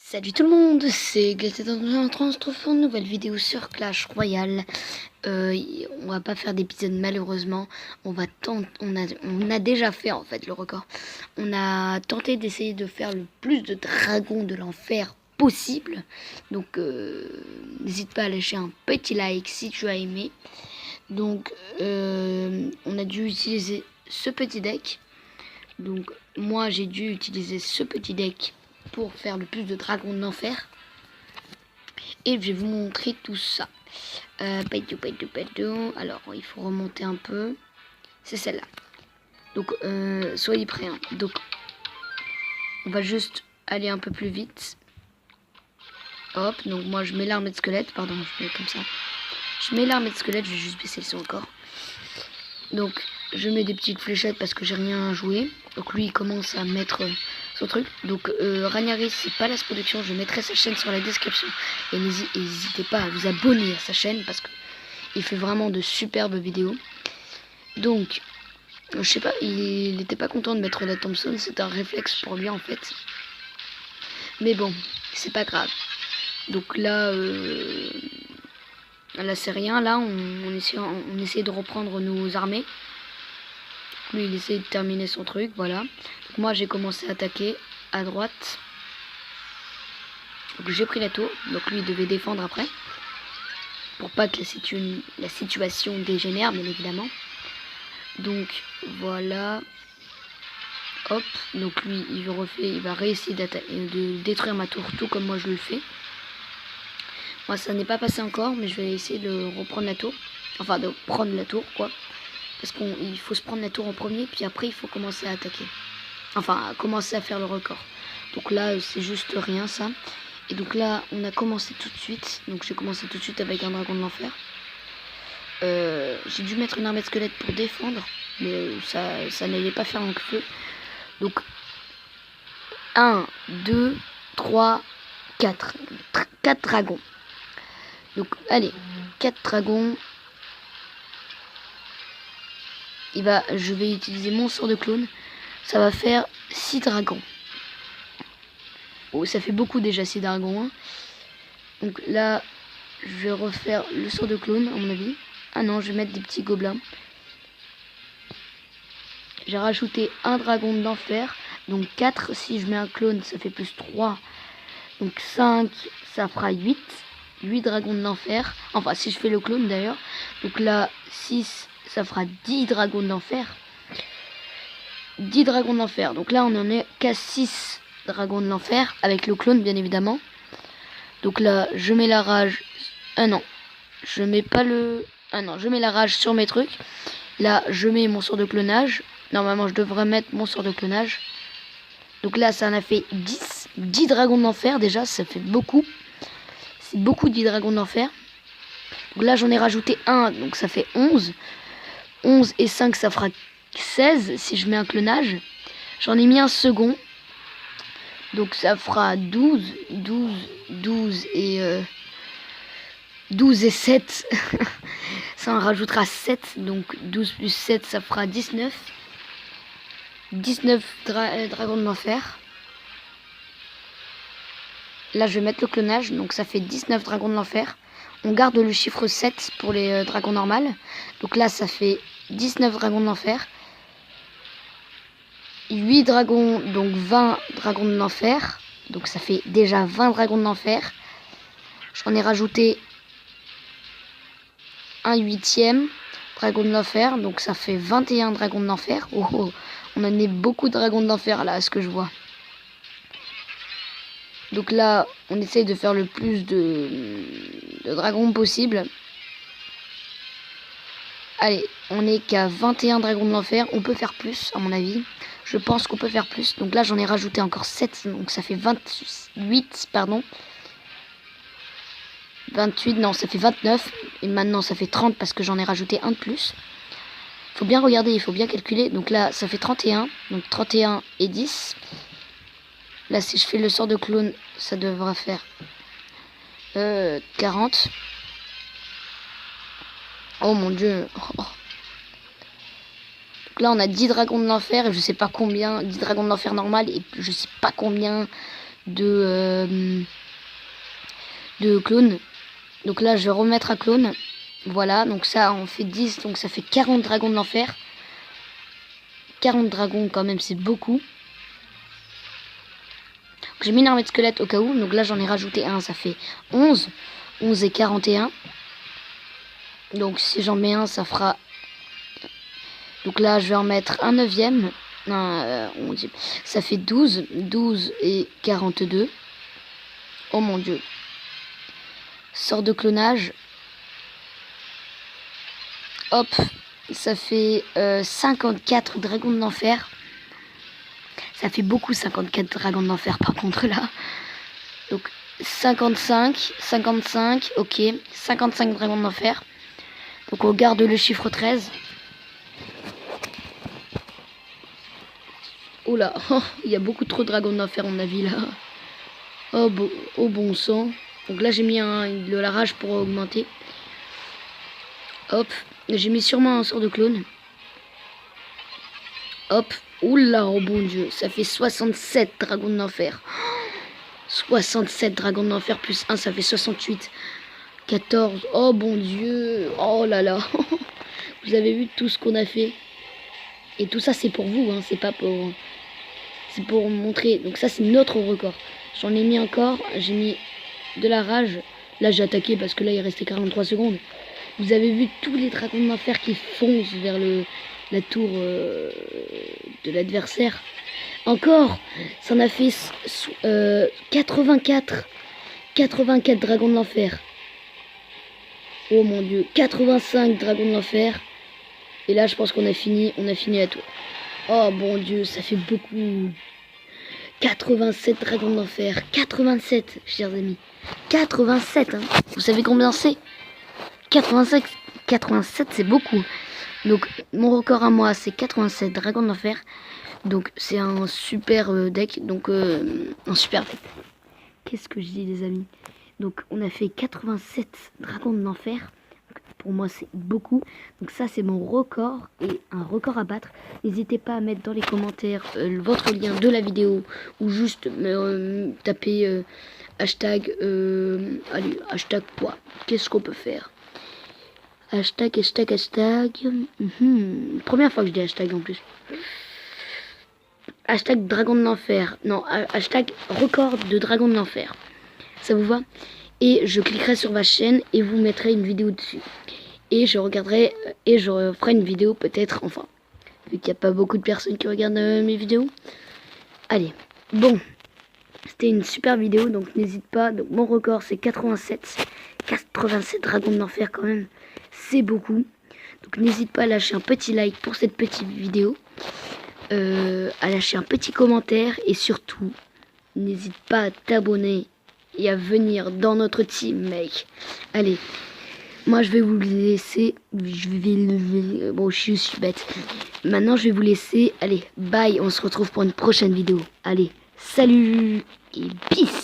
Salut tout le monde, c'est Gaëtan dans on se retrouve pour une nouvelle vidéo sur Clash Royale. On va pas faire d'épisode malheureusement. On a déjà fait en fait le record. On a tenté d'essayer de faire le plus de dragons de l'enfer possible. Donc n'hésite pas à lâcher un petit like si tu as aimé. Donc on a dû utiliser ce petit deck. Donc moi j'ai dû utiliser ce petit deck pour faire le plus de dragons de l'enfer. Et je vais vous montrer tout ça. Alors il faut remonter un peu. C'est celle-là. Donc soyez prêts. Hein. Donc on va juste aller un peu plus vite. Hop, donc moi je mets l'armée de squelette. Pardon, je mets comme ça. Je mets l'armée de squelette, je vais juste baisser le son encore. Donc je mets des petites fléchettes parce que j'ai rien à jouer. Donc lui il commence à mettre son truc. Donc Ragnaris c'est Palace Production. Je mettrai sa chaîne sur la description. Et n'hésitez pas à vous abonner à sa chaîne parce que il fait vraiment de superbes vidéos. Donc je sais pas, il était pas content de mettre la Thompson. C'est un réflexe pour lui en fait. Mais bon, c'est pas grave. Donc là là c'est rien. Là on essaie de reprendre nos armées. Lui il essaie de terminer son truc, voilà. Donc moi j'ai commencé à attaquer à droite. Donc j'ai pris la tour. Donc lui il devait défendre après. Pour pas que la situation dégénère bien évidemment. Donc voilà. Hop. Donc lui il va réussir de détruire ma tour tout comme moi je le fais. Moi ça n'est pas passé encore mais je vais essayer de reprendre la tour. Enfin de prendre la tour quoi. Parce qu'il faut se prendre la tour en premier, puis après il faut commencer à attaquer. Enfin, commencer à faire le record. Donc là, c'est juste rien ça. Et donc là, on a commencé tout de suite. Donc j'ai commencé tout de suite avec un dragon de l'enfer. J'ai dû mettre une armée de squelette pour défendre. Mais ça n'allait pas faire un feu. Donc 1, 2, 3, 4. 4 dragons. Donc allez, 4 dragons. Je vais utiliser mon sort de clone. Ça va faire 6 dragons. Oh, ça fait beaucoup déjà 6 dragons. Hein. Donc là, je vais refaire le sort de clone, à mon avis. Ah non, je vais mettre des petits gobelins. J'ai rajouté un dragon de l'enfer. Donc 4, si je mets un clone, ça fait plus 3. Donc 5, ça fera 8. 8 dragons de l'enfer. Enfin, si je fais le clone d'ailleurs. Donc là, 6... ça fera 10 dragons d'enfer. 10 dragons d'enfer. Donc là, on en est qu'à 6 dragons de l'enfer. Avec le clone, bien évidemment. Donc là, je mets la rage. Ah non. Je mets pas le... Ah non, je mets la rage sur mes trucs. Là, je mets mon sort de clonage. Normalement, je devrais mettre mon sort de clonage. Donc là, ça en a fait 10. 10 dragons d'enfer, déjà. Ça fait beaucoup. C'est beaucoup 10 dragons d'enfer. Donc là, j'en ai rajouté un. Donc ça fait 11. 11 et 5 ça fera 16 si je mets un clonage. J'en ai mis un second. Donc ça fera 12 et 12 et 7. Ça en rajoutera 7. Donc 12 plus 7 ça fera 19. 19 dragons de l'enfer. Là je vais mettre le clonage. Donc ça fait 19 dragons de l'enfer. On garde le chiffre 7 pour les dragons normales. Donc là ça fait 19 dragons de l'enfer. 8 dragons, donc 20 dragons de l'enfer. Donc ça fait déjà 20 dragons de l'enfer. J'en ai rajouté un 8e dragon de l'enfer. Donc ça fait 21 dragons de l'enfer. Oh, oh, on en est beaucoup de dragons de l'enfer là, à ce que je vois. Donc là, on essaye de faire le plus de dragons possible. Allez, on n'est qu'à 21 dragons de l'enfer. On peut faire plus, à mon avis. Je pense qu'on peut faire plus. Donc là, j'en ai rajouté encore 7. Donc ça fait 28, pardon. 28, non, ça fait 29. Et maintenant, ça fait 30 parce que j'en ai rajouté un de plus. Il faut bien regarder, il faut bien calculer. Donc là, ça fait 31. Donc 31 et 10. Là, si je fais le sort de clone, ça devra faire 40. Oh mon dieu. Oh. Donc là on a 10 dragons de l'enfer et je sais pas combien, 10 dragons de l'enfer normal et je sais pas combien de clones. Donc là, je vais remettre un clone. Voilà, donc ça, on fait 10, donc ça fait 40 dragons de l'enfer. 40 dragons, quand même, c'est beaucoup. J'ai mis une armée de squelettes au cas où. Donc là, j'en ai rajouté un, ça fait 11. 11 et 41. Donc si j'en mets un, ça fera... Donc là, je vais en mettre un 9e. Non, ça fait 12. 12 et 42. Oh mon dieu. Sort de clonage. Hop. Ça fait 54 dragons de l'enfer. Ça fait beaucoup 54 dragons de l'enfer par contre là. Donc 55. Ok. 55 dragons de l'enfer. Donc on garde le chiffre 13. Oh là. Il y a beaucoup trop de dragons de l'enfer on a vu là. Oh bon sang. Donc là j'ai mis de la rage pour augmenter. Hop. J'ai mis sûrement un sort de clone. Hop. Oula, oh bon dieu. Ça fait 67 dragons de l'enfer. 67 dragons de l'enfer plus 1, ça fait 68. 14. Oh bon dieu. Oh là là. Vous avez vu tout ce qu'on a fait. Et tout ça c'est pour vous. Hein. C'est pas pour... C'est pour montrer. Donc ça c'est notre record. J'en ai mis encore. J'ai mis de la rage. Là j'ai attaqué parce que là il restait 43 secondes. Vous avez vu tous les dragons de l'enfer qui foncent vers la tour de l'adversaire. Encore, ça en a fait 84 dragons de l'enfer. Oh mon dieu, 85 dragons de l'enfer. Et là, je pense qu'on a fini la tour. Oh mon dieu, ça fait beaucoup. 87 dragons de l'enfer. 87, chers amis. 87, hein. Vous savez combien c'est? 87, c'est beaucoup. Donc, mon record à moi, c'est 87 dragons de l'enfer. Donc, c'est un super deck. Donc, un super deck. Qu'est-ce que je dis, les amis? Donc, on a fait 87 dragons de l'enfer. Pour moi, c'est beaucoup. Donc, ça, c'est mon record et un record à battre. N'hésitez pas à mettre dans les commentaires votre lien de la vidéo ou juste taper hashtag. Allez, hashtag quoi? Qu'est-ce qu'on peut faire? Hashtag. Première fois que je dis hashtag en plus. Hashtag dragon de l'enfer. Non, hashtag record de dragon de l'enfer. Ça vous va? Et je cliquerai sur ma chaîne et vous mettrez une vidéo dessus. Et je regarderai et je ferai une vidéo peut-être, enfin. Vu qu'il n'y a pas beaucoup de personnes qui regardent mes vidéos. Allez, bon. C'était une super vidéo, donc n'hésite pas. Donc mon record c'est 87. 87 dragons de l'enfer quand même. C'est beaucoup. Donc n'hésite pas à lâcher un petit like pour cette petite vidéo. À lâcher un petit commentaire. Et surtout, n'hésite pas à t'abonner et à venir dans notre team, mec. Allez, moi je vais vous laisser. Bon, je suis bête. Maintenant, je vais vous laisser. Allez, bye. On se retrouve pour une prochaine vidéo. Allez, salut et peace.